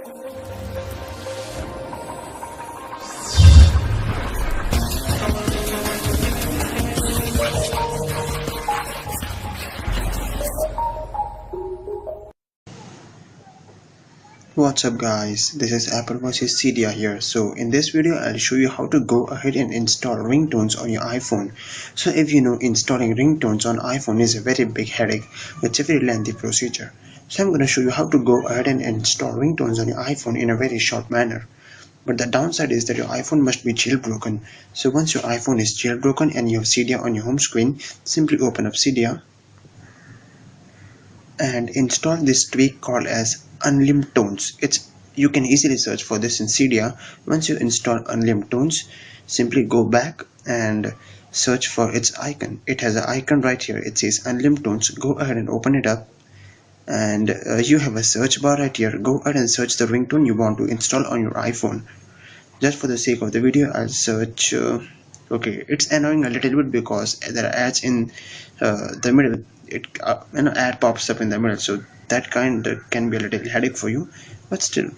What's up guys, this is Apple vs Cydia here. So in this video I'll show you how to go ahead and install ringtones on your iPhone. So if you know, installing ringtones on iPhone is a very big headache. It's a very lengthy procedure. So I'm going to show you how to go ahead and install ringtones on your iPhone in a very short manner. But the downside is that your iPhone must be jailbroken. So once your iPhone is jailbroken and you have Cydia on your home screen, simply open up Cydia and install this tweak called as Unlimtones. You can easily search for this in Cydia. Once you install Unlimtones, simply go back and search for its icon. It has an icon right here. It says Unlimtones. Go ahead and open it up, and you have a search bar right here. Go ahead and search the ringtone you want to install on your iPhone. Just for the sake of the video, I'll search. Okay, it's annoying a little bit because there are ads in the middle. Ad pops up in the middle, so that can be a little headache for you, but still.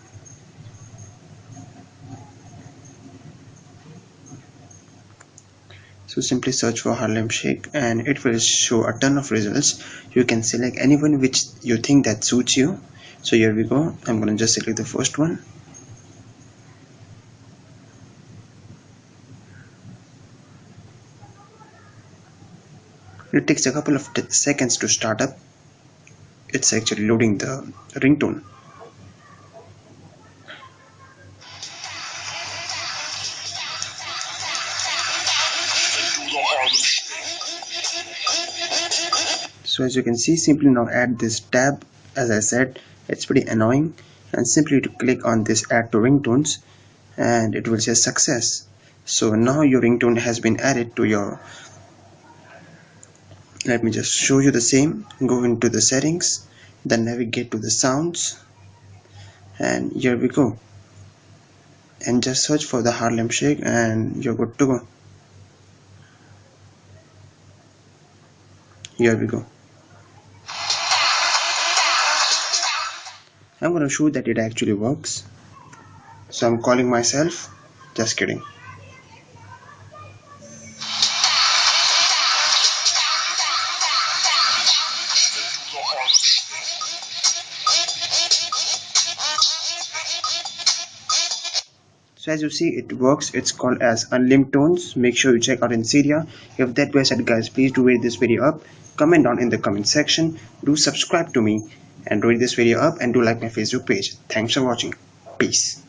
So simply search for Harlem Shake and it will show a ton of results. You can select anyone which you think that suits you. So here we go. I'm gonna just select the first one. It takes a couple of seconds to start up. It's actually loading the ringtone. So as you can see, simply now add this tab. As I said, it's pretty annoying, and simply to click on this add to ringtones and it will say success. So now your ringtone has been added to your. Let me just show you the same. Go into the settings, then navigate to the sounds, and here we go, and just search for the Harlem Shake and you're good to go. Here we go. I'm gonna show that it actually works. So I'm calling myself. Just kidding. So as you see, it works. It's called as Unlimtones. Make sure you check out in Cydia. If that was it, guys, please do rate this video up. Comment down in the comment section. Do subscribe to me and rate this video up, and do like my Facebook page. Thanks for watching. Peace.